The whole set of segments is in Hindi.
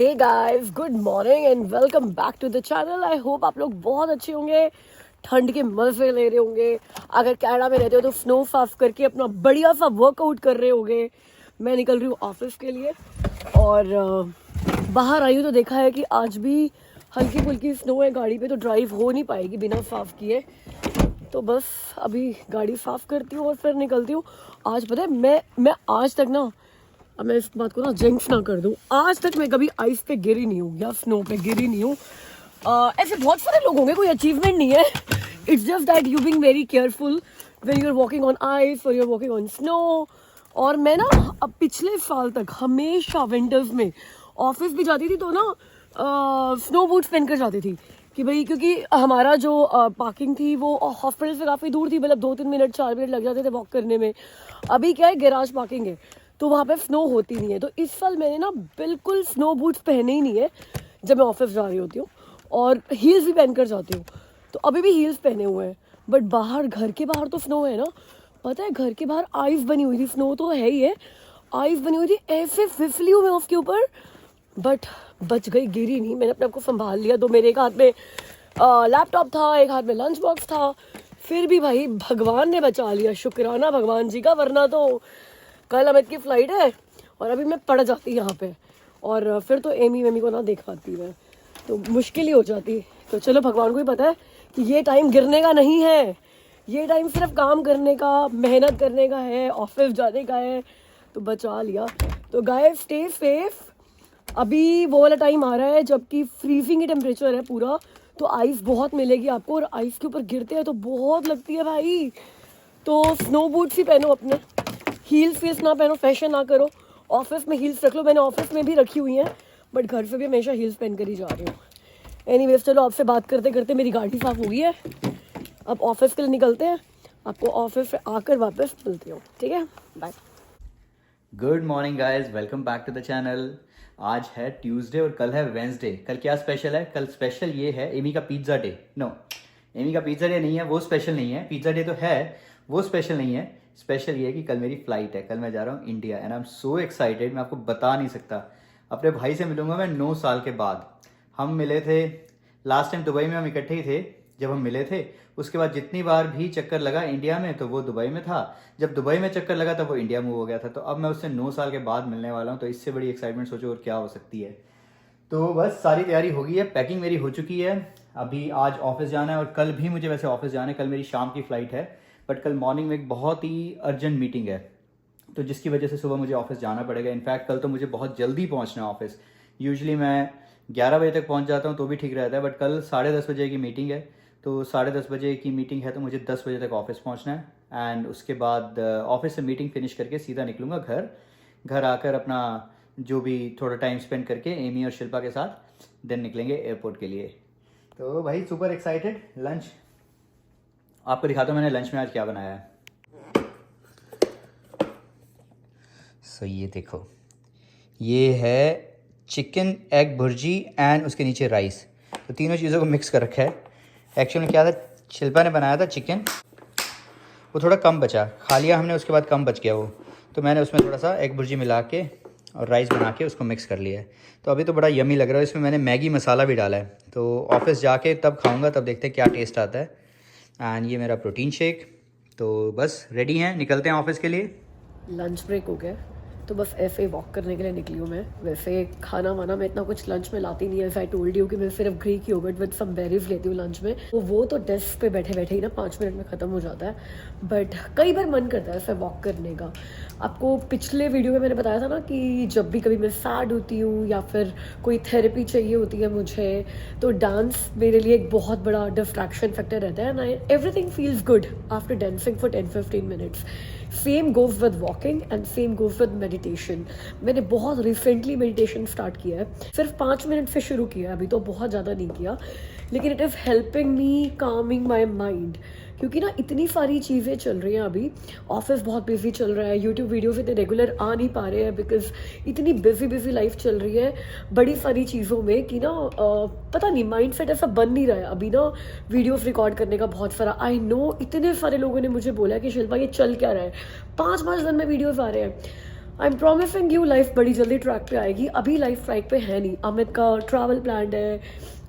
Hey guys, good morning and welcome back to the channel. I hope आप लोग बहुत अच्छे होंगे, ठंड के मजे ले रहे होंगे। अगर कनाडा में रहते हो तो स्नो साफ करके अपना बढ़िया सा वर्कआउट कर रहे होंगे। मैं निकल रही हूँ ऑफिस के लिए और बाहर आई हूँ तो देखा है कि आज भी हल्की फुल्की स्नो है गाड़ी पे, तो ड्राइव हो नहीं पाएगी बिना साफ किए। तो बस अभी गाड़ी साफ करती हूँ और फिर निकलती हूँ। आज पता है मैं आज तक ना, अब मैं इस बात को ना जिंक्स ना कर दूं, आज तक मैं कभी आइस पे गिरी नहीं हूँ या स्नो पे गिरी नहीं हूँ। ऐसे बहुत सारे लोग होंगे, कोई अचीवमेंट नहीं है। It's just that you being very careful when you are walking on ice और you are walking on snow. और मैं ना अब पिछले साल तक हमेशा विंटर्स में ऑफिस भी जाती थी तो ना स्नो बूट्स पहनकर जाती थी कि भाई, क्योंकि हमारा जो पार्किंग थी वो हॉस्पिटल से काफ़ी दूर थी, मतलब 2-3 मिनट 4 मिनट लग जाते थे वॉक करने में। अभी क्या है, गैराज पार्किंग है तो वहाँ पे स्नो होती नहीं है। तो इस साल मैंने ना बिल्कुल स्नो बूट्स पहने ही नहीं है जब मैं ऑफिस जा रही होती हूँ, और हील्स भी पहन कर जाती हूँ। तो अभी भी हील्स पहने हुए हैं, बट बाहर, घर के बाहर तो स्नो है ना। पता है, घर के बाहर आइस बनी हुई थी, स्नो तो है ही है, आइस बनी हुई थी। ऐसे फिसली हूँ मैं उसके ऊपर, बट बच गई, गिरी नहीं। मैंने अपने आप को संभाल लिया। तो मेरे एक हाथ में लैपटॉप था, एक हाथ में लंच बॉक्स था, फिर भी भाई भगवान ने बचा लिया। शुक्राना भगवान जी का, वरना तो कल अमित की फ्लाइट है और अभी मैं पड़ जाती यहाँ पे, और फिर तो एमी को ना देख पाती मैं, तो मुश्किल ही हो जाती। तो चलो, भगवान को ही पता है कि ये टाइम गिरने का नहीं है, ये टाइम सिर्फ काम करने का, मेहनत करने का है, ऑफिस जाने का है। तो बचा लिया। तो गाइस, स्टे सेफ। अभी वो वाला टाइम आ रहा है जबकि फ्रीजिंग ही टेम्परेचर है पूरा, तो आइस बहुत मिलेगी आपको, और आइस के ऊपर गिरते हैं तो बहुत लगती है भाई। तो स्नो बूट्स ही पहनो अपने, हील्स वील्स ना पहनो, फैशन ना करो। ऑफिस में हील्स रख लो, मैंने ऑफिस में भी रखी हुई हैं, बट घर से भी हमेशा हील्स पहन कर ही जा रही हूँ। एनीवेज, चलो, आपसे बात करते करते मेरी गाड़ी साफ हो गई है। अब ऑफिस के लिए निकलते हैं, आपको ऑफिस से आकर वापस मिलती हूँ, ठीक है? Bye. Good morning guys, welcome back to the channel. आज है ट्यूसडे और कल है वेंसडे। कल क्या स्पेशल है? कल स्पेशल ये है एमी का पिज्ज़ा डे। नो, एमी का पिज्ज़ा डे नहीं है, वो स्पेशल नहीं है। पिज्ज़ा डे तो है, वो स्पेशल नहीं है। स्पेशल ये है कि कल मेरी फ्लाइट है, कल मैं जा रहा हूँ India, and I am so excited. मैं आपको बता नहीं सकता। अपने भाई से मिलूंगा मैं 9 साल के बाद। हम मिले थे लास्ट टाइम दुबई में, हम इकट्ठे ही थे जब हम मिले थे। उसके बाद जितनी बार भी चक्कर लगा इंडिया में तो वो दुबई में था, जब दुबई में चक्कर लगा तब वो इंडिया मूव हो गया था। तो अब मैं उससे 9 साल के बाद मिलने वाला हूँ, तो इससे बड़ी एक्साइटमेंट सोचो और क्या हो सकती है। तो बस सारी तैयारी हो गई है, पैकिंग मेरी हो चुकी है। अभी आज ऑफिस जाना है, और कल भी मुझे वैसे ऑफिस जाना है। कल मेरी शाम की फ़्लाइट है, बट कल मॉर्निंग में एक बहुत ही अर्जेंट मीटिंग है, तो जिसकी वजह से सुबह मुझे ऑफिस जाना पड़ेगा। इनफैक्ट कल तो मुझे बहुत जल्दी पहुंचना है ऑफिस। यूजुअली मैं 11 बजे तक पहुंच जाता हूं तो भी ठीक रहता है, बट कल 10:30 बजे की मीटिंग है। तो 10:30 बजे की मीटिंग है तो मुझे 10 बजे तक ऑफिस पहुंचना है, एंड उसके बाद ऑफिस से मीटिंग फिनिश करके सीधा निकलूँगा घर आकर अपना जो भी थोड़ा टाइम स्पेंड करके एमी और शिल्पा के साथ देन निकलेंगे एयरपोर्ट के लिए। तो भाई सुपर एक्साइटेड। लंच आपको दिखाता हूँ मैंने लंच में आज क्या बनाया है। सो ये देखो, ये है चिकन एग भुर्जी एंड उसके नीचे राइस। तो तीनों चीज़ों को मिक्स कर रखा है। एक्चुअली क्या था, शिल्पा ने बनाया था चिकन, वो थोड़ा कम बचा, खा लिया हमने, उसके बाद कम बच गया वो, तो मैंने उसमें थोड़ा सा एग भुर्जी मिला के और राइस बना के उसको मिक्स कर लिया है। तो अभी तो बड़ा यमी लग रहा है। इसमें मैंने मैगी मसाला भी डाला है, तो ऑफिस जाके तब खाऊंगा, तब देखते हैं क्या टेस्ट आता है। एंड ये मेरा प्रोटीन शेक। तो बस रेडी हैं, निकलते हैं ऑफिस के लिए। लंच ब्रेक हो गया, तो बस ऐसे ही वॉक करने के लिए निकली हूँ मैं। वैसे खाना वाना मैं इतना कुछ लंच में लाती नहीं है। आई टोल्ड यू कि मैं सिर्फ Greek yogurt with some berries लेती हूँ लंच में, तो वो तो डेस्क पे बैठे बैठे ही ना 5 मिनट में ख़त्म हो जाता है। बट कई बार मन करता है ऐसे वॉक करने का। आपको पिछले वीडियो में मैंने बताया था ना कि जब भी कभी मैं सैड होती हूँ या फिर कोई थेरेपी चाहिए होती है मुझे, तो डांस मेरे लिए एक बहुत बड़ा डिस्ट्रैक्शन फैक्टर रहता है, and everything feels good after dancing for 10-15 minutes. Same goes with walking and same goes with meditation. मैंने बहुत रिसेंटली मेडिटेशन स्टार्ट किया है, सिर्फ 5 मिनट से शुरू किया है, अभी तो बहुत ज़्यादा नहीं किया, लेकिन it is helping me Kameng my mind. क्योंकि ना इतनी सारी चीज़ें चल रही हैं अभी, ऑफिस बहुत बिजी चल रहा है, यूट्यूब वीडियोस इतने रेगुलर आ नहीं पा रहे हैं बिकॉज इतनी बिजी लाइफ चल रही है बड़ी सारी चीज़ों में कि ना पता नहीं, माइंड सेट ऐसा बन नहीं रहा है अभी ना वीडियोस रिकॉर्ड करने का बहुत सारा। आई नो इतने सारे लोगों ने मुझे बोला कि शिल्पा ये चल क्या रहा है, 5-5 दिन में वीडियोस आ रहे हैं। I am promising you life बड़ी जल्दी ट्रैक पे आएगी. अभी लाइफ ट्रैक पे है नहीं. अमित का ट्रैवल प्लान है,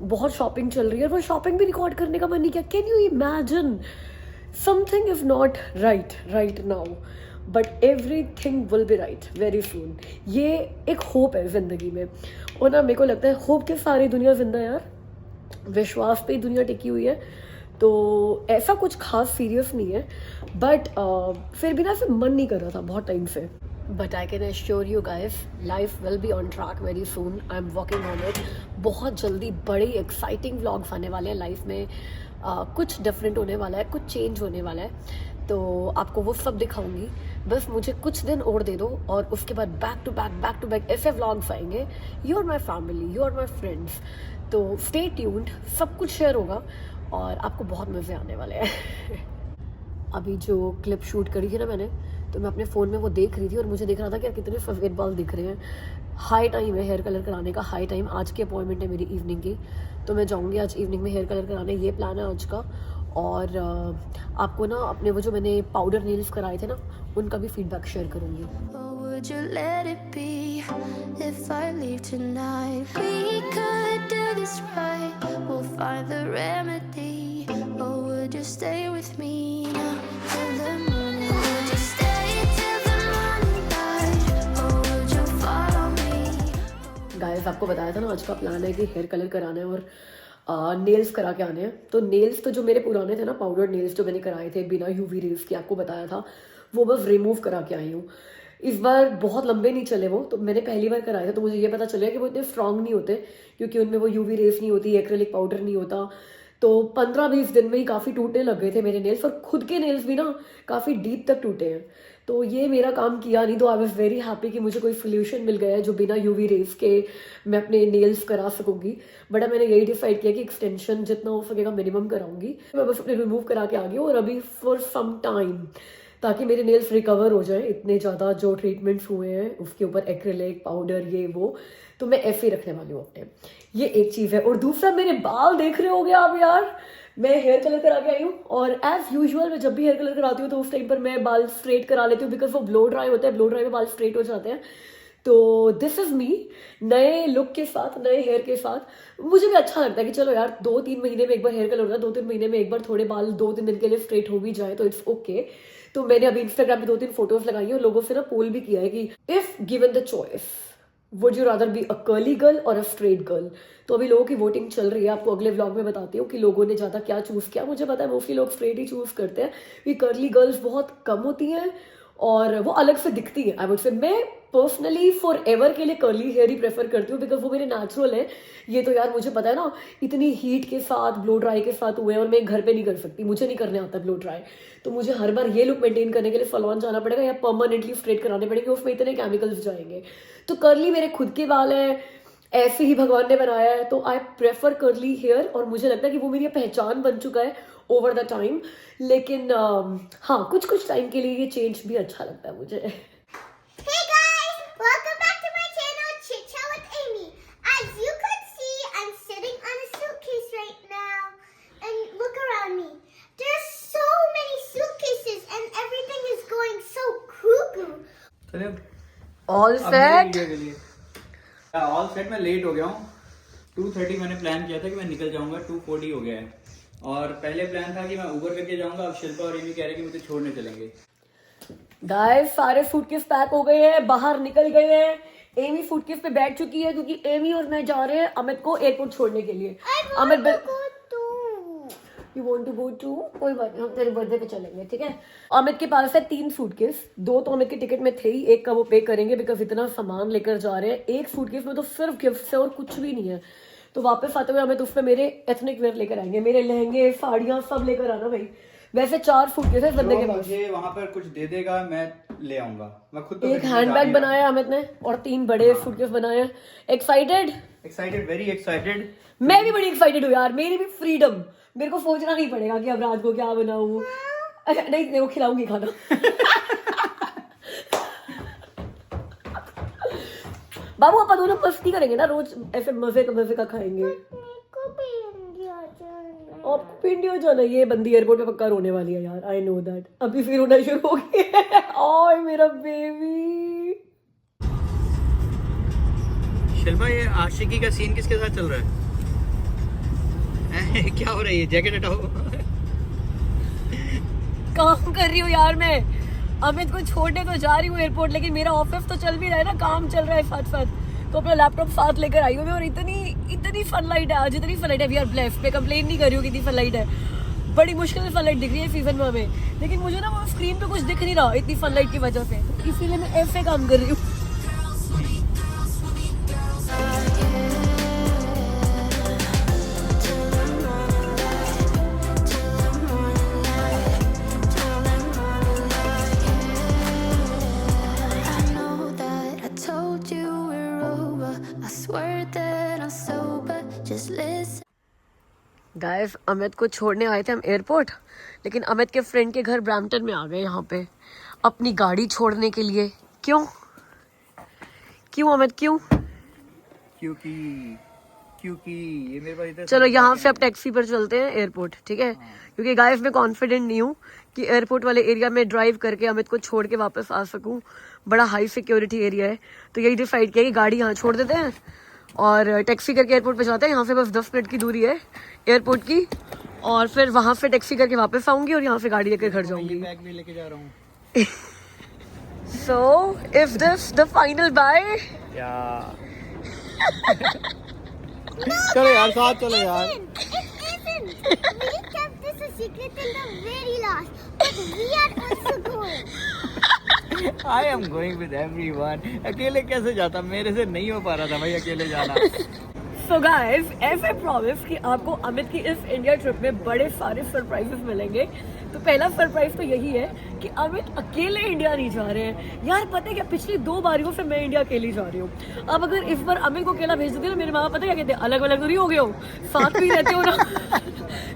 बहुत शॉपिंग चल रही है, और वो शॉपिंग भी रिकॉर्ड करने का मन नहीं किया. Can you imagine? Something is not right now, but everything will be right very soon. ये एक होप है जिंदगी में, और ना मेरे को लगता है होप के सारी दुनिया जिंदा है यार. विश्वास पे ही दुनिया टिकी हुई है. तो ऐसा कुछ खास सीरियस नहीं है, बट फिर भी ना फिर मन नहीं कर रहा था बहुत टाइम से. But I can assure you guys, life will be on track very soon. I am working on it. बहुत जल्दी बड़े एक्साइटिंग व्लॉग्स आने वाले हैं लाइफ में. कुछ डिफरेंट होने वाला है, कुछ चेंज होने वाला है, तो आपको वो सब दिखाऊंगी. बस मुझे कुछ दिन और दे दो, और उसके बाद बैक टू बैक ऐसे व्लॉग्स आएंगे. You are my family, you are my friends, तो स्टे ट्यून्ड. सब कुछ शेयर होगा और आपको बहुत मज़े आने वाले हैं. अभी जो क्लिप शूट करी थी ना मैंने, तो मैं अपने फ़ोन में वो देख रही थी, और मुझे दिख रहा था कि यार कितने सफ़ेद बाल दिख रहे हैं. हाई टाइम है हेयर कलर कराने का, हाई टाइम. आज की अपॉइंटमेंट है मेरी इवनिंग की, तो मैं जाऊँगी आज इवनिंग में हेयर कलर कराने. ये प्लान है आज का. और आपको ना अपने वो जो मैंने पाउडर नेल्स कराए थे ना, उनका भी फीडबैक शेयर करूँगी. Would you let it be if I leave tonight? We could do this right, we'll find the remedy. Or would you stay with me now till the morning? Would you stay till the morning light? Or would you follow me? Guys, आपको बताया था ना आज का प्लान है कि हेयर कलर कराना है और नेल्स करा के आने हैं. तो नेल्स तो जो मेरे पुराने थे ना, पाउडर नेल्स जो मैंने कराए थे बिना यूवी रेज के, आपको बताया था, वो बस रिमूव करा के आई हूँ. इस बार बहुत लंबे नहीं चले वो, तो मैंने पहली बार कराया था, तो मुझे ये पता चला कि वो इतने स्ट्रांग नहीं होते, क्योंकि उनमें वो यूवी रेस नहीं होती, एक्रेलिक पाउडर नहीं होता. तो 15-20 दिन में ही काफ़ी टूटने लग गए थे मेरे नेल्स, और खुद के नेल्स भी ना काफ़ी डीप तक टूटे हैं. तो ये मेरा काम किया नहीं. तो आई वॉज वेरी हैप्पी कि मुझे कोई सोल्यूशन मिल गया है जो बिना यूवी रेस के मैं अपने नेल्स करा सकूंगी. बट मैंने यही डिसाइड किया कि एक्सटेंशन जितना हो सकेगा मिनिमम कराऊंगी. मैं बस अपने रिमूव करा के आ गई हूँ, और अभी फॉर सम टाइम, ताकि मेरे नेल्स रिकवर हो जाए. इतने ज़्यादा जो ट्रीटमेंट्स हुए हैं उसके ऊपर, एक्रेलिक पाउडर ये वो, तो मैं ऐसे ही रखने वाली हूँ अपने. ये एक चीज़ है. और दूसरा, मेरे बाल देख रहे हो गया आप यार. मैं हेयर कलर करा के आई हूँ, और एज यूजुअल मैं जब भी हेयर कलर कराती हूँ तो उस टाइम पर मैं बाल स्ट्रेट करा लेती हूँ, बिकॉज वो ब्लो ड्राई होता है. ब्लो ड्राई में बाल स्ट्रेट हो जाते हैं. तो दिस इज मी, नए लुक के साथ, नए हेयर के साथ. मुझे भी अच्छा लगता है कि चलो यार 2-3 महीने में एक बार हेयर कलर होता है, 2-3 महीने में एक बार थोड़े बाल 2-3 दिन के लिए स्ट्रेट हो भी जाए तो इट्स ओके. तो मैंने अभी इंस्टाग्राम पे 2-3 फोटोज लगाई है, और लोगों से ना पोल भी किया है कि if given the choice, would you rather be a curly girl और अ स्ट्रेट गर्ल. तो अभी लोगों की वोटिंग चल रही है. आपको अगले व्लॉग में बताती हूँ कि लोगों ने ज़्यादा क्या चूज़ किया. मुझे पता है मोस्टली लोग स्ट्रेट ही चूज़ करते हैं, कि कर्ली गर्ल्स बहुत कम होती हैं और वो अलग से दिखती है. आई वुड से मैं पर्सनली फॉर एवर के लिए कर्ली हेयर ही प्रेफर करती हूँ, बिकॉज वो मेरे नेचुरल है. ये तो यार मुझे पता है ना, इतनी हीट के साथ, ब्लो ड्राई के साथ हुए हैं, और मैं घर पे नहीं कर सकती, मुझे नहीं करने आता ब्लो ड्राई. तो मुझे हर बार ये लुक मेंटेन करने के लिए सलॉन जाना पड़ेगा या परमानेंटली स्ट्रेट कराने पड़ेंगे, उसमें इतने केमिकल्स जाएंगे. तो कर्ली मेरे खुद के बाल हैं, ऐसे ही भगवान ने बनाया है, तो आई प्रेफर कर्ली हेयर. और मुझे लगता है कि वो मेरी पहचान बन चुका है ओवर द टाइम. लेकिन हाँ, कुछ टाइम के लिए ये चेंज भी अच्छा लगता है मुझे. Hey guys, welcome back to my channel, Chit Chat with Amy. As you could see, I'm sitting on a suitcase right now, and look around me. There's so many suitcases, and everything is going so cuckoo. चलिए ऑल सेट. All set. मैं लेट हो गया हूँ. 2:30 मैंने प्लान किया था कि मैं निकल जाऊंगा, 2:40 हो गया है. और पहले प्लान था कि मैं ऊबर करके जाऊंगा. अब शिल्पा और एमी कह रहे कि मुझे छोड़ने चलेंगे. गाइस, सारे सूटकेस पैक हो गए हैं, बाहर निकल गए हैं. एमी सूटकेस पे बैठ चुकी है, क्योंकि एमी और मैं जा रहे हैं अमित को एयरपोर्ट छोड़ने के लिए. Amit, you want to go to? कोई बात नहीं, हम तेरे बर्थडे पे चलेंगे, ठीक है. अमित के पास है 3 सूटकेस. 2 तो अमित के टिकट में थे ही, एक का वो पे करेंगे बिकॉज इतना सामान लेकर जा रहे हैं. एक सूटकेस में तो सिर्फ गिफ्ट्स है और कुछ भी नहीं है. तो वापस आते हुए अमित उस पर मेरे एथनिक वेयर लेकर आएंगे, मेरे लहंगे, साड़ियाँ सब लेकर आना भाई. वैसे 4 सूटकेस है बंदे के पास. मुझे वहां पर कुछ दे देगा, मैं ले आऊंगा. मैं खुद तो एक हैंडबैग बनाया अमित ने, और 3 बड़े सूटकेस बनाए हैं. Excited, very excited. मैं भी बड़ी एक्साइटेड हूँ यार. मेरी भी फ्रीडम, मेरे को सोचना नहीं पड़ेगा कि अब रात को क्या बनाऊं. अच्छा नहीं, मेरे को खिलाऊंगी खाना. बाबू अपन दोनों मस्ती करेंगे ना, रोज ऐसे मजे का खाएंगे. मेरे भी इंडिया जाना. आपको इंडिया जाना? ये बंदी एयरपोर्ट पे पक्का रोने वाली है यार. I know that. अभी फिर रोना शुरू हो गया है. ओए मेरा बेबी. शिल्पा, ये आशिकी का सीन किसके साथ चल रहा है? क्या हो रहा है? ये जैकेट हटाओ। काम कर रही हूँ यार मैं, अमित को छोड़ने तो जा रही हूँ एयरपोर्ट, लेकिन मेरा ऑफिस तो चल भी रहा है ना, काम चल रहा है साथ साथ, तो अपना लैपटॉप साथ लेकर आई हूँ मैं। और इतनी फन लाइट है आज, इतनी फन लाइट है, वी आर ब्लेस्ड। मैं कंप्लेन नहीं कर रही हूँ कितनी फन लाइट है, बड़ी मुश्किल से फन लाइट दिख रही है सीजन में हमें, लेकिन मुझे ना वो स्क्रीन पे कुछ दिख नहीं रहा इतनी फन लाइट की वजह से, तो इसीलिए मैं ऐसे काम कर रही हूँ। गाइस, अमित को छोड़ने आए थे हम एयरपोर्ट, लेकिन अमित के फ्रेंड के घर ब्रैम्पटन में आ गए यहाँ पे अपनी गाड़ी छोड़ने के लिए। क्यों अमित, क्यों? क्योंकि ये मेरे पास इधर। चलो यहाँ से अब टैक्सी पर चलते हैं एयरपोर्ट, ठीक है? क्योंकि गाइस मैं कॉन्फिडेंट नहीं हूँ कि एयरपोर्ट वाले एरिया में ड्राइव करके अमित को छोड़ के वापस आ सकूँ, बड़ा हाई सिक्योरिटी एरिया है। तो यही डिसाइड किया कि गाड़ी यहाँ छोड़ देते हैं और टैक्सी करके एयरपोर्ट पे जाते हैं। यहाँ से बस 10 मिनट की दूरी है एयरपोर्ट की, और फिर वहां से टैक्सी करके वापस आऊंगी और यहाँ से गाड़ी लेकर घर जाऊंगी। बैग भी लेके जा रहा हूँ। So, is this the final bye? चलो यार, साथ चलो यार। Listen, we kept this a secret till the very last, but we are also going. I am going with everyone. अकेले कैसे जाता? मेरे से नहीं हो पा रहा था भाई अकेले जाना। So guys, ऐसे प्रॉमिस कि आपको अमित की इस इंडिया ट्रिप में बड़े सारे सरप्राइजेस मिलेंगे। तो पहला सरप्राइज तो यही है कि अमित अकेले इंडिया नहीं जा रहे हैं। यार पता है क्या, पिछली 2 बारियों से मैं इंडिया अकेली जा रही हूँ। अब अगर इस बार अमित को अकेला भेज देते ना, मेरे माँ पता क्या कहते हैं, अलग अलग तो नहीं हो गए हो, साथ में ही रहते हो ना।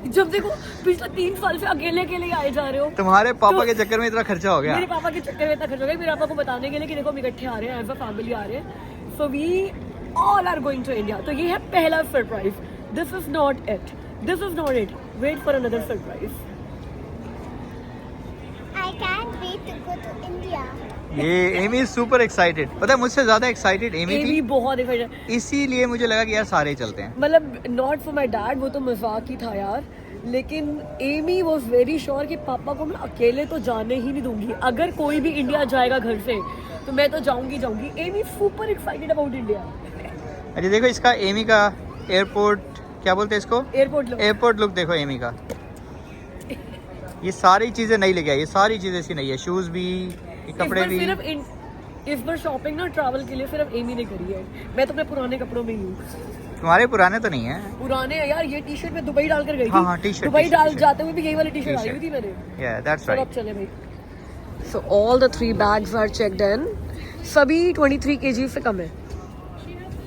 जब देखो पिछले 3 साल से अकेले ही आए जा रहे हो। तुम्हारे पापा के चक्कर में इतना खर्चा हो गया। मेरे पापा के चक्कर में इतना खर्चा हो गया, मेरे पापा को बताने के लिए कि देखो हम इकट्ठे आ रहे हैं, एज अ फैमिली आ रहे हैं। So we all are going to India. तो ये है पहला surprise. This is not it, wait for another surprise. I can't wait to go to India. ये एमी सुपर एक्साइटेड, पता है मुझसे ज्यादा एक्साइटेड एमी एमी थी, बहुत एक्साइटेड, इसीलिए मुझे लगा कि यार सारे ही चलते हैं। मतलब नॉट फॉर माई डैड, वो तो मजाक ही था यार, लेकिन एमी वॉज वेरी श्योर कि पापा को मैं अकेले तो जाने ही नहीं दूंगी। अगर कोई भी इंडिया जाएगा घर से तो मैं तो जाऊंगी। Amy super excited about India. अरे देखो इसका एमी का एयरपोर्ट, क्या बोलते हैं इसको, एयरपोर्ट लुक देखो एमी का। ये सारी चीजें नहीं लेके आई, ये सारी चीजें इसकी नहीं है, शूज भी, ये कपड़े भी। सिर्फ इस बार शॉपिंग ना ट्रैवल के लिए सिर्फ एमी ने करी है, मैं तो अपने पुराने कपड़ों में ही हूँ। तुम्हारे पुराने तो नहीं है? पुराने है यार, ये टी शर्ट में दुबई डाल कर गई थी। हाँ, टी-शर्ट, दुबई टी-शर्ट, डाल टी-शर्ट। जाते हुए भी यही वाली टी शर्ट आई हुई थी मैंने। Yeah, that's चलो right. अब चले भाई। So all the 3 bags are checked in. सभी 23 kg से कम है।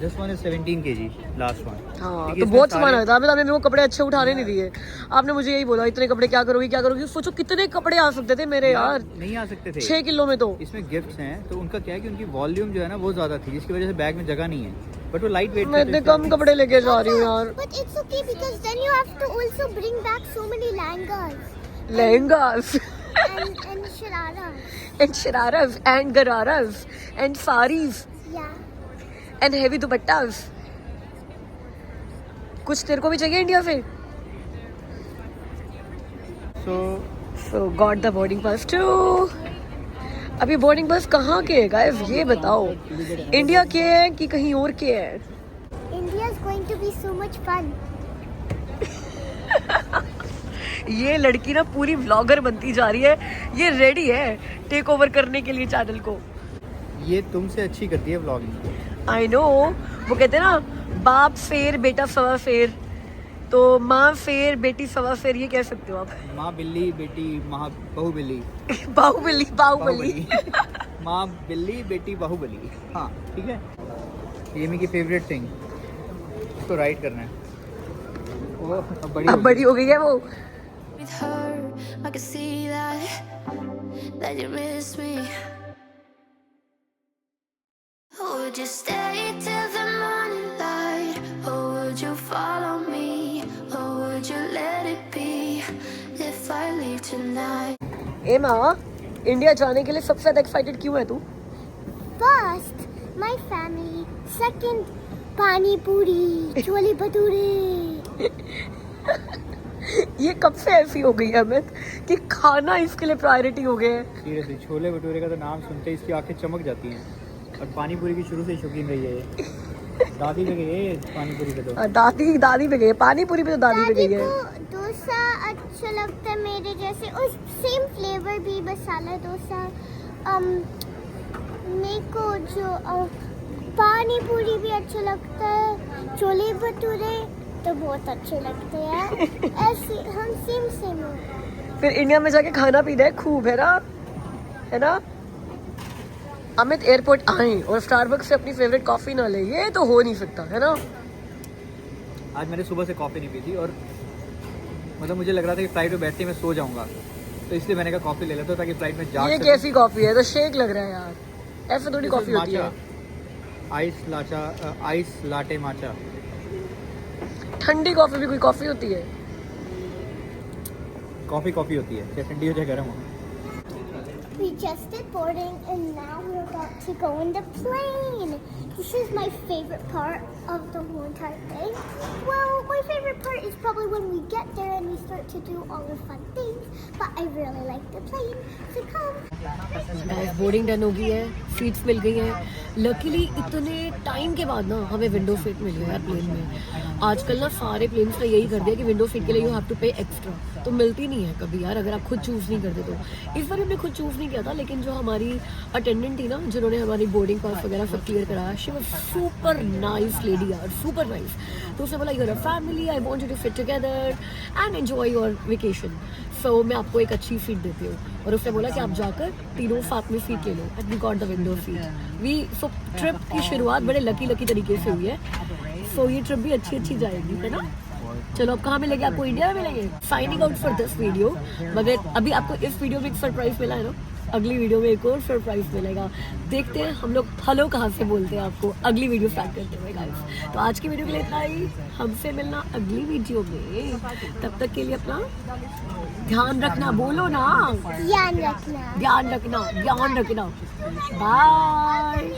This one is 17 kg, last one. हाँ, तो बहुत सामान आता है। मेरे को कपड़े अच्छे उठाने नहीं दिए। आपने मुझे यही बोला, इतने कपड़े क्या करोगी? सोचो कितने कपड़े आ सकते थे मेरे यार। नहीं आ सकते थे 6 किलो में। तो इसमें गिफ्ट्स हैं, तो उनका क्या है कि उनकी वॉल्यूम जो है ना वो ज्यादा थी, जिसकी वजह से बैग में जगह नहीं है, बट वो लाइट वेट। मैं इतने कम कपड़े लेके जा रही हूँ यार। But it's okay because then you have to also bring back so many lehengas lehengas and shararas. and shararas and gararas and saris Yeah. and heavy दुपट्टास। कुछ तेरे को भी चाहिए इंडिया से? So got the boarding pass too. अभी बोर्डिंग पास कहाँ के है गाइस, ये बताओ, इंडिया के है कि कहीं और के है? India is going to be so much fun. ये लड़की ना पूरी व्लॉगर बनती जा रही है, ये रेडी है टेक ओवर करने के लिए चैनल को। ये तुमसे अच्छी करती है व्लॉगिंग। आई नो, वो कहते हैं ना, बाप फेर बेटा सवा फेर, तो माँ फेर बेटी सवा फेर, ये कह सकते हो आप। माँ बिल्ली बेटी बाहुबली। बाहुबली माँ बिल्ली बेटी बाहुबली। हाँ ठीक है, ये मेरी फेवरेट थिंग, इसको राइट करना है। वो अब बड़ी हो गई है वो। With her, I can see that you miss me. Would you stay till the morning light, or would you follow me, or would you let it be if I leave tonight? ए माँ, इंडिया जाने के लिए सबसे ज्यादा एक्साइटेड क्यों है तू? First, my family. Second, पानी पूरी, छोले भटूरे। ये कब से ऐसी हो गई है अमित कि खाना इसके लिए प्रायोरिटी हो गया है? सीरियसली छोले भटूरे का तो नाम सुनते ही इसकी आंखें चमक जाती हैं। और पानी पूरी की शुरू से शौकीन रही है ये। दादी पे गई है पानी पूरी पे तो। दादी पे गई है, पानी पूरी पे तो दादी पे गई है। को डोसा अच्छा लगता है मेरे जैसे, और सेम फ्लेवर भी मसाला डोसा। मेरे को जो पानी पूरी भी अच्छा लगता है, छोले भटूरे तो बहुत अच्छे लगते हैं। ऐसे हम सेम हैं। फिर इंडिया में जाके खाना पीना है खूब, है ना? अमित एयरपोर्ट आए और स्टारबक्स से अपनी फेवरेट कॉफी ना ले, ये तो हो नहीं सकता, है ना? आज मैंने सुबह से कॉफ़ी नहीं पी थी और मतलब मुझे लग रहा था कि फ्लाइट में बैठते ही मैं सो जाऊंगा, तो इसलिए मैंने कहा कॉफ़ी ले लेता हूं ताकि फ्लाइट में जाग ये सकूं। कैसी कॉफी है? तो शेक लग रहा है यार, ऐसे थोड़ी कॉफी होती है। आइस लाटे माचा। ठंडी कॉफी भी कोई कॉफी होती है? कॉफ़ी होती है, चाहे ठंडी हो चाहे गर्म हो। We just did boarding and now we're about to go in the plane. This is my favorite part of the whole entire thing. Well, my favorite part is probably when we get there and we start to do all the fun things. But I really like the plane, so come. Boarding done हो गई है, सीट्स मिल गई हैं। लकीली इतने टाइम के बाद ना हमें विंडो सीट मिली है प्लेन में। आजकल ना सारे प्लेन्स ने यही कर दिया कि विंडो सीट के लिए यू हैव टू पे एक्स्ट्रा, तो मिलती नहीं है कभी यार अगर आप खुद चूज़ नहीं करते तो। इस बार हमने खुद चूज़ नहीं किया था, लेकिन जो हमारी अटेंडेंट थी ना जिन्होंने हमारी बोर्डिंग पास वगैरह सब क्लियर कराया, she was super nice lady यार, सुपर नाइस। तो उसने बोला you're a family, I want you to fit together and enjoy your vacation, so मैं आपको एक अच्छी सीट देती हूँ। और उसने बोला कि आप जाकर तीनों साथ में सीट ले लो and we got the window seat. So trip की शुरुआत बड़े लकी तरीके से हुई है। सो ये ट्रिप भी अच्छी जाएगी, है ना? चलो अब कहाँ मिलेंगे आपको? इंडिया में मिलेंगे। Signing out for this video. मगर अभी आपको इस वीडियो में एक सरप्राइज मिला है ना, अगली वीडियो में एक और सरप्राइज मिलेगा। देखते हैं हम लोग हेलो कहाँ से बोलते हैं आपको अगली वीडियो स्टार्ट करते हुए गाइस। तो आज की वीडियो के लिए इतना ही, हमसे मिलना अगली वीडियो में। तब तक के लिए अपना ध्यान रखना, बोलो ना, ध्यान रखना। ध्यान रखना। बाय।